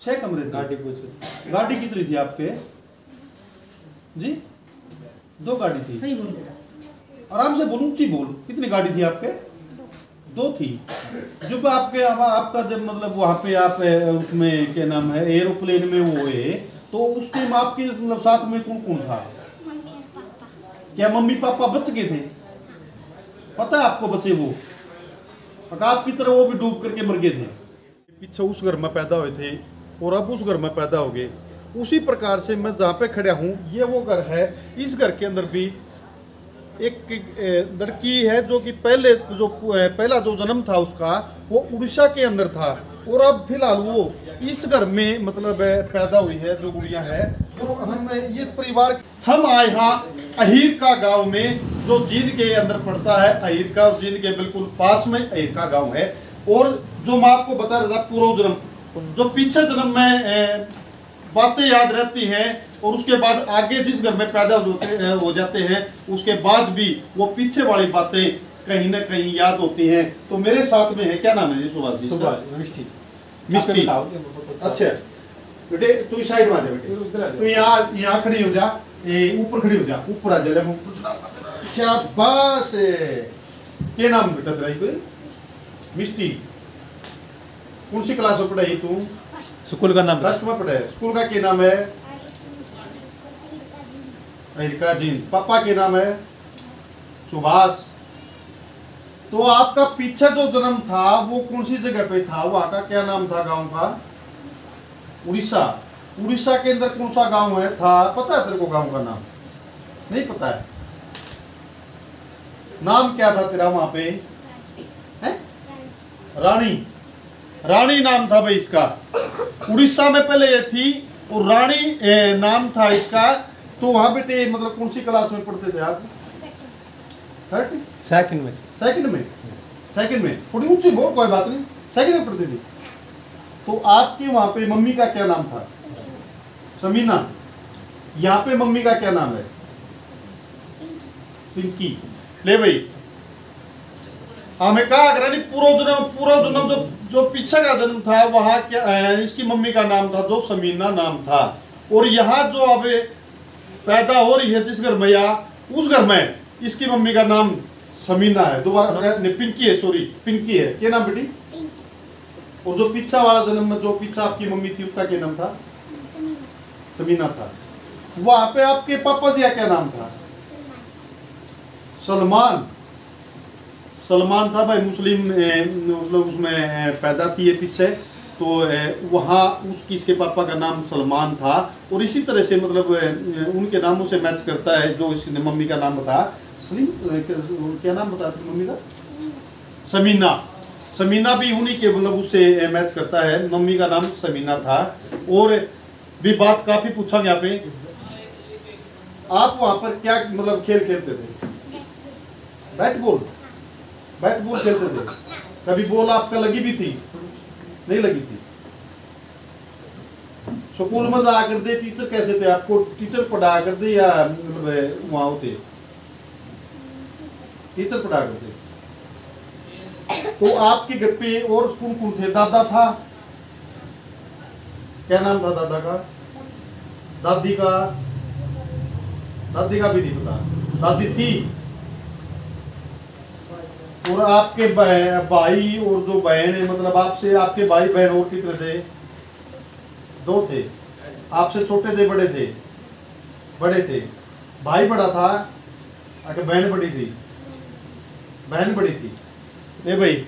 6 कमरे थे। गाड़ी पूछो। गाड़ी कितनी थी आपके जी? 2 गाड़ी थी। सही बोल बेटा। आराम से बोल, ऊंची बोल। कितनी गाड़ी थी आपके? 2 थी। जब आपका जब मतलब वहाँ पे आप उसमें क्या नाम है एरोप्लेन में वो है, तो उस टाइम आपके मतलब साथ में कौन कौन था? क्या मम्मी पापा बच गए थे? पता है आपको बचे वो? आपकी तरह वो भी डूब करके मर गए थे। पीछे उस घर में पैदा हुए थे और अब उस घर में पैदा हो गए। उसी प्रकार से मैं जहाँ पे खड़ा हूँ ये वो घर है। इस घर के अंदर भी एक लड़की है जो कि पहला जो जन्म था उसका वो उड़ीसा के अंदर था, और अब फिलहाल वो इस घर में मतलब पैदा हुई है जो गुड़िया है। तो हम ये परिवार हम आए यहाँ अहीर का गांव में, जो जींद के अंदर पड़ता है। अहीर का जींद के बिल्कुल पास में अहीर का गांव है। और जो मैं आपको बता रहा था पूर्व जन्म, जो पीछे जन्म में बातें याद रहती हैं और उसके बाद आगे जिस घर में पैदा हो जाते हैं उसके बाद भी वो पीछे वाली बातें कहीं ना कहीं याद होती हैं। तो मेरे साथ में है, क्या नाम है जी? सुभाष जी। मिष्टी। अच्छा बेटे तू इस साइड में आ जा बेटे, तू यहाँ खड़ी हो जा, ऊपर खड़ी हो जा, ऊपर आ जा। शाबाश। क्या नाम बेटा तेरा? कोई मिष्टी। कौन सी क्लास में पढ़ाई तू? स्कूल का नाम फर्स्ट में पढ़े। स्कूल का क्या नाम है? अहिरका जींद। पापा के नाम है सुभाष। तो आपका पीछे जो जन्म था वो कौन सी जगह पे था? वहां का क्या नाम था गांव का? उड़ीसा। उड़ीसा के अंदर कौन सा गांव है था? पता है तेरे को गांव का नाम? नहीं पता है। नाम क्या था तेरा वहां पे? है रानी। रानी नाम था भाई इसका। उड़ीसा में पहले ये थी और रानी नाम था इसका। तो वहां बेटे मतलब कौन सी क्लास में पढ़ते थे आप? 30? सेकंड में। सेकंड में थोड़ी ऊंची बोल, कोई बात नहीं। सेकंड में पढ़ते थे। तो आपके वहां पे मम्मी का क्या नाम था? समीना। यहाँ पे मम्मी का क्या नाम है? पिंकी। ले भाई हमें कहा अगर पूरा जन्म जो पीछे का जन्म था वहां क्या इसकी मम्मी का नाम था जो समीना नाम था। और यहाँ जो अब पैदा हो रही है जिस घर में या उस घर में इसकी मम्मी का नाम समीना है। दोबारा पिंकी है, सॉरी पिंकी है। क्या नाम बेटी? और जो पीछा वाला जन्म में जो पीछा आपकी मम्मी थी उसका क्या नाम था? समीना था। वहां पे आपके पापा जी का क्या नाम था? सलमान। सलमान था भाई, मुस्लिम मतलब उसमें पैदा थी ये पीछे। तो वहाँ इसके पापा का नाम सलमान था। और इसी तरह से मतलब उनके नामों से मैच करता है। जो इसने मम्मी का नाम बताया क्या नाम बताया था मम्मी का? समीना। समीना भी उन्हीं के मतलब उससे मैच करता है। मम्मी का नाम समीना था। और भी बात काफ़ी पूछा यहाँ पे। आप वहाँ पर क्या मतलब खेल खेलते थे? बैट बॉल खेलते थे। कभी बॉल आपका लगी भी थी? नहीं लगी थी। स्कूल में जा कर दे टीचर कैसे थे आपको? टीचर पढ़ा कर दे या मतलब वहाँ होते? टीचर पढ़ा कर दे। तो आपके घर पे और कौन कौन थे? दादा था। क्या नाम था दादा का? दादी का भी नहीं पता। दादी थी। और आपके भाई और जो बहन है मतलब आपसे आपके भाई बहन और कितने थे? 2 थे। आपसे छोटे थे बड़े थे? बड़े थे। भाई बड़ा था आगे बहन बड़ी थी? बहन बड़ी थी। ए भाई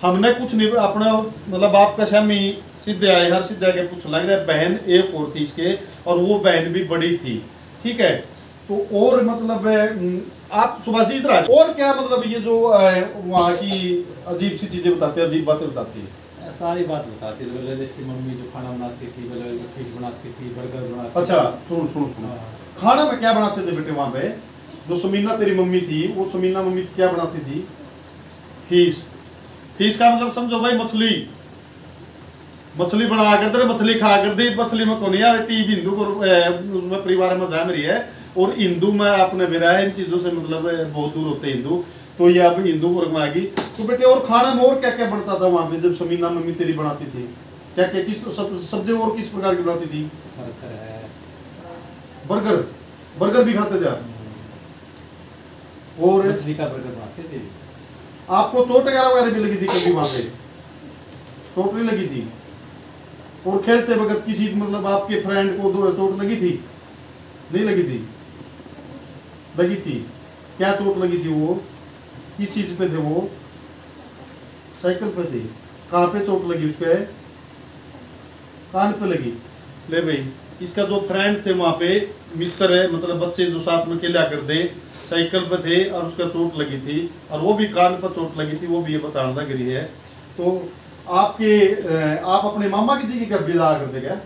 हमने कुछ नहीं अपना मतलब आपका शामी सीधे आए हर सीधे आगे पूछ लग रहा है। बहन एक और थी इसके और वो बहन भी बड़ी थी। ठीक है। तो और मतलब आप सुभाष इधर आ। और क्या मतलब ये जो वहाँ की अजीब सी चीजें बताते हैं, अजीब बातें बताती है? सारी बात बताती थी। बोले इसकी मम्मी जो खाना बनाती थी, बोले फिश बनाती थी, बर्गर बनाती थी। अच्छा सुनो खाना में क्या बनाते थे बेटे वहाँ पे? जो समीना तेरी मम्मी थी वो समीना मम्मी क्या बनाती थी? फिश का मतलब समझो भाई मछली बना कर दे, मछली खा कर दी। मछली में कौन यार टीवी हिंदू को उसमें परिवार में जा रही है। और हिंदू में आपने मेरा इन चीज़ों से मतलब बहुत दूर होते हैं हिंदू। तो ये अब हिंदू वर्ग में आ गई। तो बेटे और खाना में और क्या क्या बनता था वहाँ पे जब समीना मम्मी तेरी बनाती थी? क्या क्या किस सब्जी और किस प्रकार की बनाती थी? बर्गर है। बर्गर, बर्गर भी खाते थे आप? और मछली का बर्गर बनाते थे। आपको चोट वगैरह भी लगी थी कभी वहां पे? चोट नहीं लगी थी? और खेलते वक्त किसी मतलब आपके फ्रेंड को दो चोट लगी थी? नहीं लगी थी? लगी थी। क्या चोट लगी थी वो? किस चीज पे थे वो? साइकिल पे थे। कहाँ पे चोट लगी उसके? कान पे लगी। ले भाई, इसका जो फ्रेंड थे वहाँ पे, मित्र है मतलब बच्चे जो साथ में खेला करते, साइकिल पे थे और उसका चोट लगी थी और वो भी कान पर चोट लगी थी, वो भी ये बताना गिरी है। तो आप अपने मामा जी के घर भी जाया करते क्या?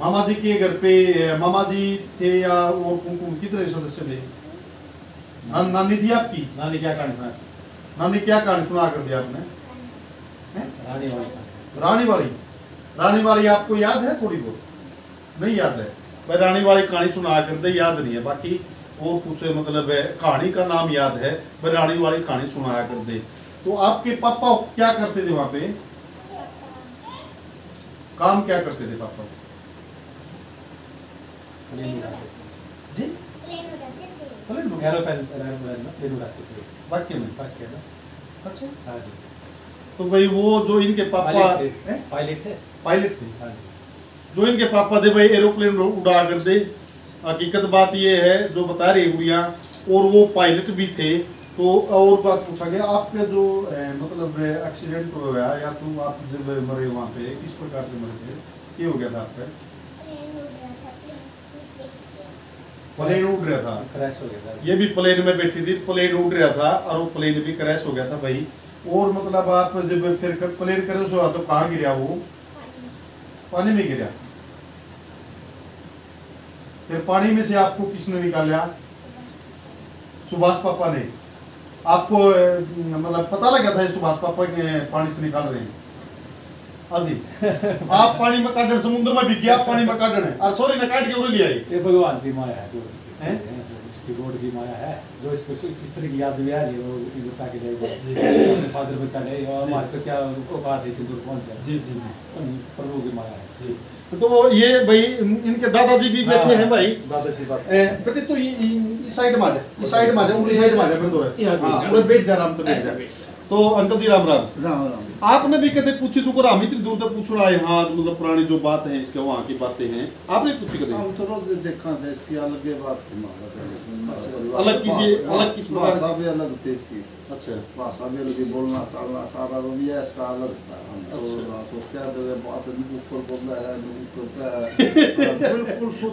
मामा जी के घर पे मामा जी थे या और कितने सदस्य थे? नानी थी आपकी? नानी क्या कहानी सुना? नानी क्या कहानी सुना कर दी आपने? रानी वाली। रानी वाली? रानी वाली आपको याद है? थोड़ी बहुत नहीं याद है भाई। रानी वाली कहानी सुना कर दे, याद नहीं है। बाकी और कुछ मतलब कहानी का नाम याद है भाई, रानी वाली कहानी सुनाया कर दे। तो आपके पापा क्या करते थे वहां पे? काम क्या करते थे पापा? प्लेन उड़ाते थे। जी प्लेन उड़ाते थे। वाक्य में? वाक्य में। अच्छा, हाँ जी। तो भाई वो जो इनके पापा पायलट थे। पायलट थे? हाँ जी। जो इनके पापा थे भाई एरोप्लेन उड़ा कर दे। हकीकत बात ये है जो बता रही गुड़िया, और वो पायलट भी थे। तो और बात पूछा गया आपके जो मतलब एक्सीडेंट हो गया या तो आप जब मरे वहाँ पे किस प्रकार से मरे थे? ये हो गया था आपका? प्लेन उड़ रहा था, क्रैश हो गया था। ये भी प्लेन में बैठी थी, प्लेन उड़ रहा था और वो प्लेन भी क्रैश हो गया था भाई। और मतलब आप जब फिर प्लेन क्रैश हुआ तो कहाँ गिरा वो? पानी में गिरा। फिर पानी में से आपको किसने निकाला? सुभाष पापा ने। आपको मतलब पता लगा था सुभाष पापा के पानी से निकाल रहे हैं? अजी आप पानी में काटन, समुद्र में भी गया पानी में काटन है और सॉरी ना काट के उड़ लिया। ये भगवान की माया है जो हैं? इसकी गॉड की माया है जो इसको इस तरह की याद भी आ रही है। वो बचा के जाएगा, फादर बचा ले और हमारे तो क्या औकात है दूर पहुंच जाए। जी जी जी, प्रभु की माया है जी। तो ये भाई इनके दादाजी भी बैठे हैं भाई। दादाजी बात बेटे तो ये इस साइड में आ जा, इस साइड में आ जा, उनकी साइड में आ जा फिर तो हां उन्हें बैठ जा, आराम से बैठ जा। तो अंकल जी राम राम। राम राम। आपने भी कदे पूछी तो कर हम इतनी दूर तक पूछ रहा है। हाँ मतलब पुरानी जो बात है इसके वहाँ की बातें हैं, आपने पूछी कदे? हम तो रोज देखा था इसकी अलग ही बात थी अलग किस भाषा भी अलग थी इसकी। अच्छा, भाषा भी अलग थी, बोलना चालना सारा रवैया इसका अलग था। हम तो सोचा तो बात ऊपर बोल रहा है बिल्कुल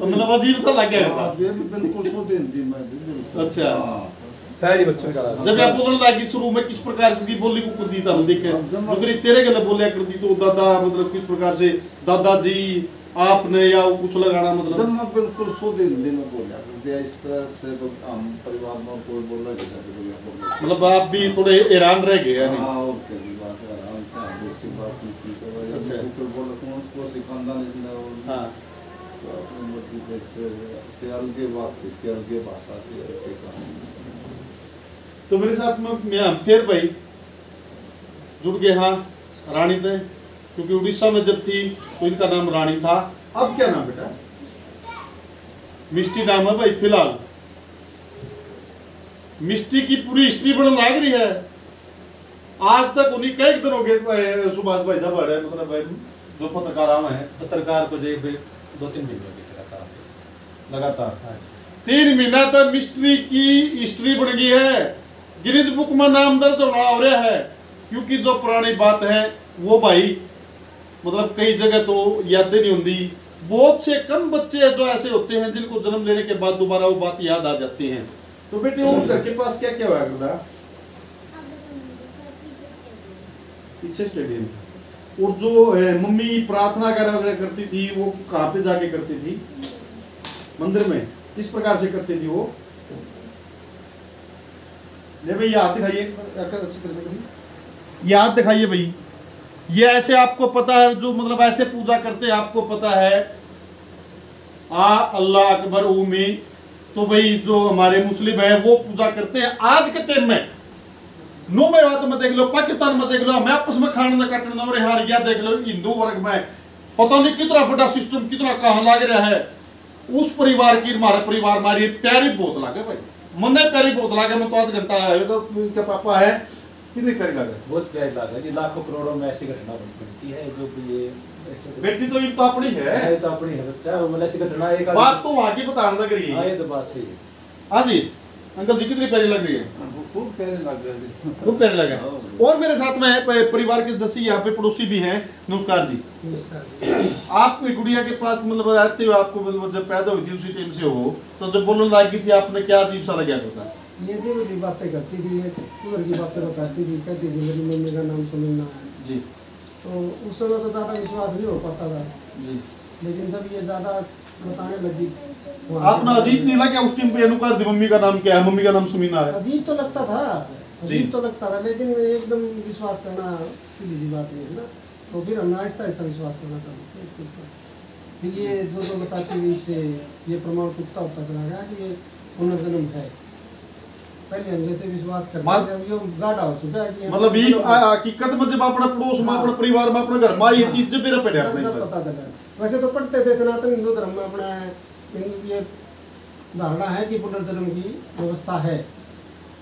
मतलब अजीब सा लग गया। ये भी बिल्कुल शुद्ध हिंदी में बिल्कुल। अच्छा, सारी बच्चों का जब आप बोलने लगी शुरू में किस प्रकार से बोली को कर दी था देखे जो तेरे गले बोलिया कर दी तो दादा मतलब किस प्रकार से दादाजी आपने या वो कुछ लगाना मतलब? जब मैं बिल्कुल शुद्ध हिंदी में बोला करते इस तरह से तो हम परिवार में कोई बोला नहीं। मतलब आप भी थोड़े हैरान रह गए यानी? हाँ और क्या बात है, हम क्या बेसिक बात सुनते हैं। अच्छा बिल्कुल बोला तो उसको सिखाना नहीं। हाँ तो अपनी मर्जी पे अलग बात थी, इसकी अलग भाषा थी, अलग कहानी। तो मेरे साथ में मैं फिर भाई जुड़ गए। हाँ रानी थे, क्योंकि उड़ीसा में जब थी तो इनका नाम रानी था। अब क्या नाम बेटा? मिष्टी नाम है भाई फिलहाल। मिष्टी की पूरी हिस्ट्री बड़ा लाग रही है। आज तक उन्हीं कई दिन हो गए सुभाष भाई साहब बड़े मतलब जो पत्रकार हैं, पत्रकार को जो 2-3 महीने हो गए लगातार 3 महीना तक मिस्ट्री की हिस्ट्री बन गई है। गिनीज बुक में नाम दर्ज होना हो रहा है, क्योंकि जो पुरानी बात है वो भाई मतलब कई जगह तो यादें नहीं होती। बहुत से कम बच्चे जो ऐसे होते हैं जिनको जन्म लेने के बाद दोबारा वो बात याद आ जाती है। तो बेटे वो घर के पास क्या क्या हुआ करता? पीछे स्टेडियम। और जो मम्मी प्रार्थना वगैरह करती थी वो कहाँ पे जाके करती थी? मंदिर में। किस प्रकार से करती थी वो? ले भाई हाथ दिखाइए अच्छी तरह से, ये हाथ दिखाइए भाई। ये ऐसे आपको पता है जो मतलब ऐसे पूजा करते हैं, आपको पता है अल्लाह अकबर उमी। तो भाई जो हमारे मुस्लिम है वो पूजा करते हैं आज के टाइम में। नो में बात में देख लो, पाकिस्तान में देख लो, मैं आपस में खान न काटना और हार गया देख लो हिंदू वर्ग में पता नहीं कितना बड़ा सिस्टम कितना कहाँ लाग रहा है। उस परिवार की हमारे परिवार हमारी प्यारी बहुत लागे भाई, मन प्यारी बहुत लागे। मैं तो आध घंटा आया तो उनका पापा है कितनी प्यारी लागे, बहुत प्यारी लागे जी। लाखों करोड़ों में ऐसी घटना बनती है जो कि ये बेटी तो ये तो अपनी है, तो अपनी है बच्चा, मतलब ऐसी घटना एक बात तो वहाँ की बताने लग रही है। ये तो बात सही है। हाँ जी अंकल जी कितनी प्यारी लग रही है, खूब प्यारे लग गए, खूब प्यारी लगे। और मेरे साथ में परिवार के सदस्य यहाँ पे पड़ोसी भी हैं। नमस्कार जी। आपकी गुड़िया के पास मतलब आते हो, आपको मतलब जब पैदा हुई थी उसी टाइम से हो, तो जब बोलने लगी थी आपने क्या अजीब सा लगा था? ये जी मुझे बातें करती थी, उम्र की बातें बताती थी, कहती थी मेरी मम्मी का नाम सुमिना है जी। तो उस समय तो ज़्यादा विश्वास नहीं हो पाता था जी, लेकिन जब ये ज़्यादा बताने लगी आपने अजीब नहीं लगा उस टाइम पे अनुकार दी मम्मी का नाम क्या है, मम्मी का नाम सुमीना है? अजीब तो लगता था, अजीब तो लगता था, लेकिन एकदम विश्वास करना सीधी सी बात नहीं है ना। तो फिर हमने आहिस्ता आहिस्ता विश्वास करना चालू किया इसके ऊपर। फिर ये जो बताती गई इससे ये प्रमाण पुख्ता होता चला गया कि ये पुनर्जन्म है। पहले हम जैसे विश्वास करते थे अब ये गाढ़ा हो चुका है कि मतलब ये हकीकत में जब अपने पड़ोस में अपने परिवार में अपने घर में ये चीज जब मेरा पड़े अपने सब पता चला। वैसे तो पढ़ते थे सनातन हिंदू धर्म में अपना ये धारणा है कि पुनर्जन्म की व्यवस्था है,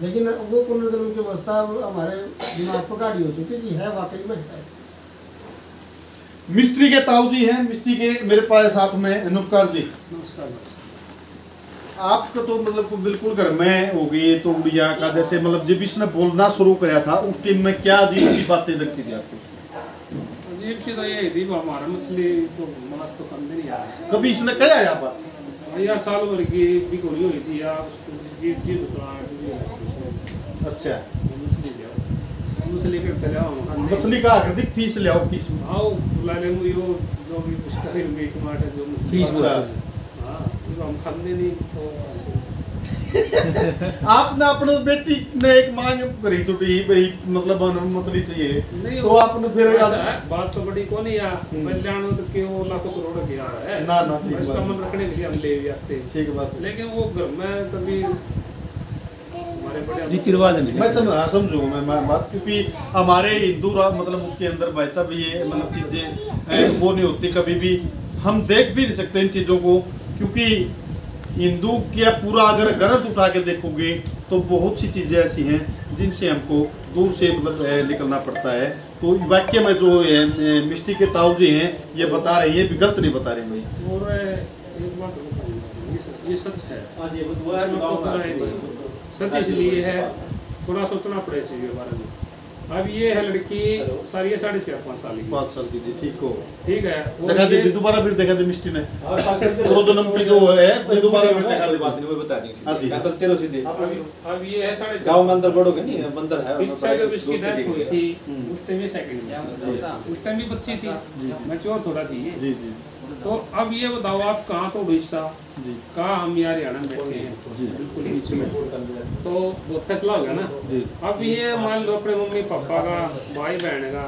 लेकिन वो पुनर्जन्म की व्यवस्था हमारे दिमाग पर गाड़ी हो चुकी है कि है, वाकई में है। मिस्त्री के ताऊ जी हैं, मिस्त्री के मेरे पास साथ में। नमस्कार जी। नमस्कार। आपका तो मतलब बिल्कुल घर में हो गई तो गुड़िया का जैसे मतलब जब इसने बोलना शुरू किया था उस टाइम में क्या अजीब सी बातें लगती थी आपको? अजीब सी तो ये थी हमारा मछली तो मांस तो खाने नहीं आ रहा। कभी इसने कहा है आप बात? या साल भर की बिकोरी हुई थी या उसको जीव जीव तो अच्छा मछली लिया, मछली करते जाओ मछली का आकर दी फीस ले आओ, फीस आओ बुला ले मुझे जो भी कुछ करे मीट टमाटर जो फीस हाँ तो हम खाने नहीं तो आपने अपने बेटी ने एक मांग करी छोटी भाई मतलब मछली चाहिए नहीं तो आपने फिर बात तो बड़ी कौन या कल्याण तो के वो लाखों करोड़ के आ रहा है ना ना ठीक इसका बात मन रखने के लिए हम ले भी आते हैं, ठीक बात है। लेकिन वो घर में कभी रीति रिवाज नहीं। मैं समझूँ मैं बात, क्योंकि हमारे हिंदू मतलब उसके अंदर भाई साहब ये मतलब चीज़ें वो नहीं होती कभी भी, हम देख भी नहीं सकते इन चीज़ों को, क्योंकि हिंदू क्या पूरा अगर गलत उठा के देखोगे तो बहुत सी चीज़ें ऐसी हैं जिनसे हमको दूर से मतलब निकलना पड़ता है। तो वाक्य में जो मिस्टी के ताऊ जी हैं ये बता रहे हैं, ये भी गलत नहीं बता रहे भाई। और एक बात ये सच है, सच इसलिए है थोड़ा सोचना पड़े चाहिए बारे में। अब ये है लड़की सारी 4.5-5 साल की, 5 साल की जी, ठीक हो ठीक है। देखा दे दोबारा फिर देखा दे मिस्टी ने दो जन्म की जो है दोबारा फिर देखा दे बात नहीं वो बता देंगे। हाँ जी चलते रहो सीधे। अब ये है 4.5 गांव में अंदर बढ़ोगे नहीं बंदर है जब इसकी डेथ हुई थी उस टाइम में सेकंड में उस टाइम भी बच्ची थी, मैच्योर थोड़ा थी ये। जी जी। तो अब ये बताओ आप कहाँ तो उड़ीसा जी कहाँ हम यहाँ हरियाणा में बैठे हैं जी बिल्कुल बीच में, तो वो फैसला हो गया ना। जी अब ये मान लो अपने मम्मी पापा का भाई बहन का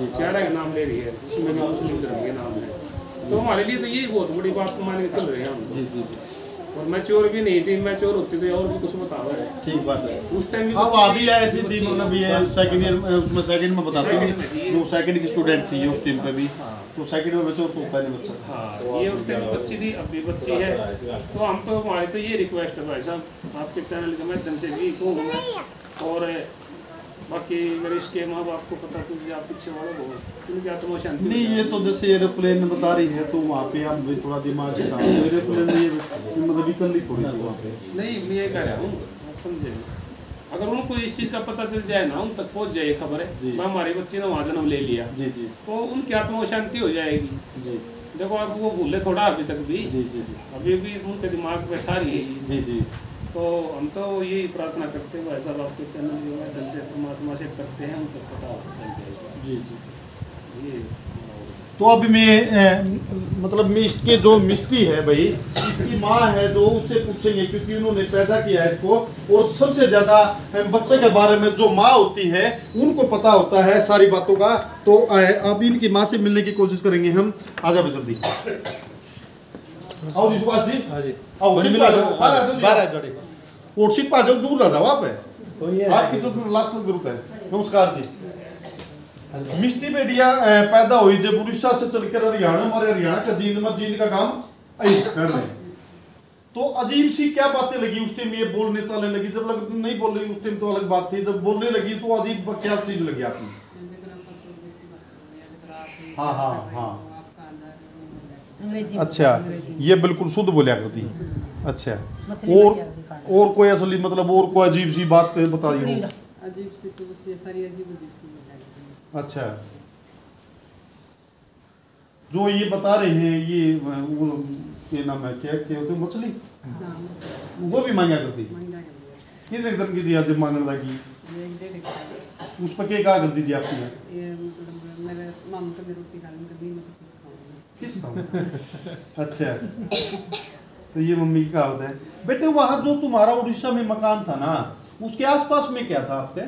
चेहरा का नाम ले रही है जिसमें जो मुस्लिम धर्म के नाम है, तो हमारे लिए तो ये बहुत बड़ी बात मान के चल रहे हैं हम। जी जी। और मैच्योर भी नहीं थी, मैच्योर होती तो और भी कुछ बताओ है। ठीक बात है। उस टाइम अब अभी ऐसी थी मतलब ये सेकंड ईयर उसमें सेकंड में बताते हैं जो सेकंड की स्टूडेंट थी उस टाइम पे भी, तो सेकंड में बच्चों को होता नहीं बच्चा। हाँ ये उस टाइम बच्ची थी अब भी बच्ची है। तो हम तो हमारी तो ये रिक्वेस्ट है भाई साहब आपके चैनल के माध्यम से भी कहूँ मैं, और बाकी अगर इसके माँ बाप को पता चल जाए आप पीछे वालों को उनकी आत्मा शांति नहीं ये तो जैसे एरोप्लेन बता रही है तो वहाँ पे आप भी थोड़ा दिमाग के साथ एरोप्लेन में ये मतलब विकल्ली थोड़ी थी वहाँ पे। नहीं मैं ये कह रहा हूँ आप समझे, अगर उनको इस चीज़ का पता चल जाए ना उन तक पहुँच जाए खबर है हमारी बच्ची ने वहाँ जन्म ले लिया जी जी तो उनकी आत्मा शांति हो जाएगी। जी देखो अब वो भूले थोड़ा अभी तक भी, जी जी जी अभी भी उनके दिमाग में सारी है ये। जी जी। तो हम तो यही प्रार्थना करते हैं भाई साहब आपके चैनल के माध्यम से परमात्मा से करते हैं उन तक पता होता है जी जी। ये। तो अभी मैं मतलब मैं इसके जो मिस्त्री है भाई इसकी माँ है जो उससे पूछेंगे क्योंकि उन्होंने पैदा किया है इसको, और सबसे ज्यादा बच्चे के बारे में जो माँ होती है उनको पता होता है सारी बातों का। तो अब इनकी माँ से मिलने की कोशिश करेंगे हम। आ जाओ जल्दी आओ जी सुभाष जी। हाँ जी आओ सीट पे आ जाओ, बाहर आ जाओ जी। बाहर आ जाओ। और सीट पे आ जाओ, दूर ना जाओ आप। तो ये आपकी तो लास्ट में ग्रुप है। नमस्कार जी। मिष्टी बेटिया पैदा हुई जब उड़ीसा से चलकर हरियाणा, हमारे हरियाणा का जींद का काम कर रहे हैं। तो अजीब सी क्या बातें लगी उस टाइम, ये बोलने चलने लगी, जब लग नहीं बोल रही उस टाइम तो अलग बात थी, जब बोलने लगी तो अजीब क्या चीज लगी आपको? हाँ हाँ हाँ, अच्छा, ये बिल्कुल शुद्ध बोलिया करती। अच्छा, और कोई असली मतलब और कोई अजीब सी बात बताइए। अजीब सी तो बस ये सारी अजीब सी बताई। अच्छा, जो ये बता रहे हैं ये वो ये नाम है क्या होते हैं, मछली, वो भी मांगा करती। कितने दिन की दिया जब मांगने लगी? उस पर क्या कहा करती थी आपकी? ये मतलब मेरे मामा कभी रोटी खा लेंगे, कभी मैं तो किस खाऊंगा। किस खाऊंगा? अच्छा, तो ये मम्मी की कहावत है। बेटे वहाँ जो तुम्हारा उड़ीसा में मकान था ना, उसके आसपास में क्या था आपके?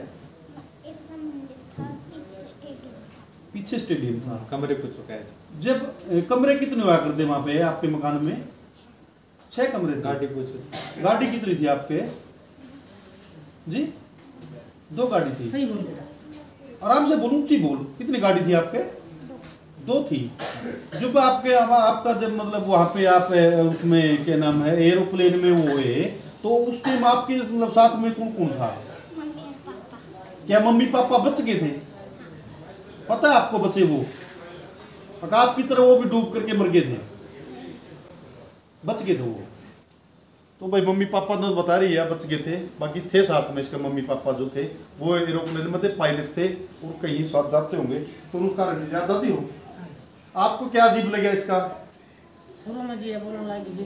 पीछे स्टेडियम था। कमरे पूछ चुका है। जब कमरे कितने हुआ करते वहाँ पे आपके मकान में? 6 कमरे थे। गाड़ी पूछो। गाड़ी कितनी थी आपके जी? 2 गाड़ी थी। सही बोल बेटा। आराम से बोल, ऊंची बोल। कितनी गाड़ी थी आपके? 2 थी। जब आपका जब मतलब वहाँ पे आप उसमें क्या नाम है एरोप्लेन में वो हुए, तो उस टाइम आपके मतलब साथ में कौन कौन था? क्या मम्मी पापा बच गए थे? पता है आपको बचे वो? आपकी तरह वो भी डूब करके मर गए थे, बच गए थे वो। तो भाई मम्मी पापा तो बता रही है बच गए थे, बाकी थे साथ में इसके मम्मी पापा जो थे वो एरोप्लेन में थे, पायलट थे और कहीं साथ जाते होंगे। तो उनका याद आती हो आपको? क्या अजीब लगा इसका? शुरू में जी बोलने लगी जी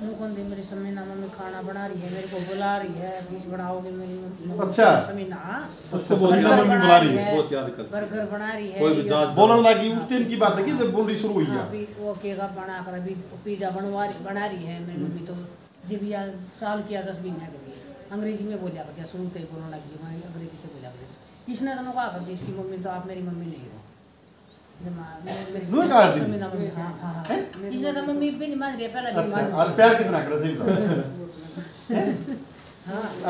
दी मेरी समीना मम्मी खाना बना रही है, मेरे को बुला रही है, डिश बनाओगे मेरी मम्मी। अच्छा, समीना समीना मम्मी बुला रही है, बहुत याद कर बर्गर बना रही है, बोलने लगी। उस टाइम की बात है कि जब बोलनी शुरू हुई है। वो केक बना कर अभी पिज्जा बना रही है मेरी मम्मी। तो जब यार साल किया 10 महीने के लिए अंग्रेजी में बोला करते, शुरू से बोलने लगी मैं अंग्रेजी से बोला करती। इसने तो कहा करती इसकी मम्मी तो आप मेरी मम्मी नहीं हो। इसने तो मम्मी भी नहीं मान रही है, पहले भी मान। और प्यार कितना कर सही बता।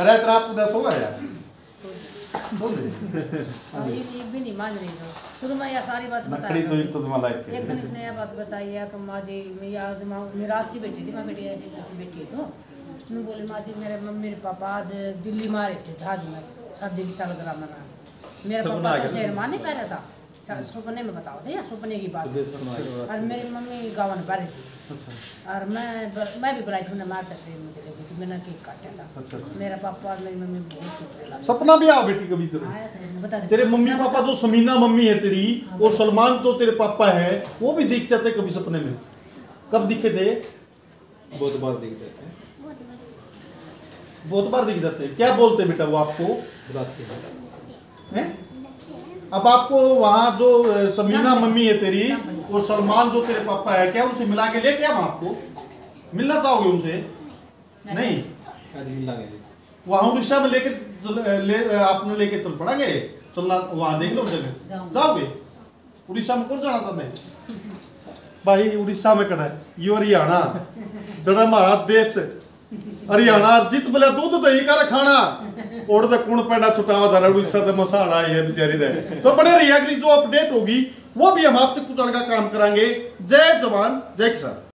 अरे इतना आपको 10 होगा यार, बोल दे। ये भी नहीं मान रही। तो शुरू में यह सारी बात नखड़ी तो एक तो तुम्हारा लाइक एक दिन इसने यह बात बताई है तो माँ जी मैं याद निराश सी बैठी थी, मैं बेटी ऐसी बैठी तो मैं बोली माँ जी मेरे पापा आज दिल्ली में आ रहे थे जहाज में शादी की सालगिरह मना। मेरे पापा तो शेरमान नहीं पहना था, सपने में बताओ थे या सपने की बात। और मेरी मम्मी गाँव में बारी थी और मैं भी बुलाई थी, उन्हें मारते थे मुझे लेके थी, मैंने केक काटा था। मेरा पापा और मेरी मम्मी बहुत सपना भी आओ बेटी कभी आया था, बता तेरे मम्मी पापा जो समीना मम्मी है तेरी और सलमान तो तेरे पापा है, वो भी दिख जाते कभी सपने में? कब दिखे थे? बहुत बार दिख जाते हैं। बहुत बार दिख जाते हैं। क्या बोलते बेटा वो आपको? बताते हैं? अब आपको वहाँ जो समीना मम्मी है तेरी और सलमान जो तेरे पापा है, क्या उनसे मिला के ले? क्या हम आपको मिलना चाहोगे उनसे? नहीं, वहाँ उड़ीसा में आपने लेके चल पड़ागे, चलना वहाँ देख लो जगह जाओगे। उड़ीसा में कौन जाना चाहते हैं भाई? उड़ीसा में कड़ा है ये हरियाणा जरा हमारा देश हरियाणा अर्जित बोले दूध दही का खाना और तो कौन पैंडा छुटावा था उड़ीसा तो मसाड़ा है बेचारी रहे। तो बड़े रही अगली जो अपडेट होगी वो भी हम आप तक पहुंचाने का काम करेंगे। जय जवान जय किसान।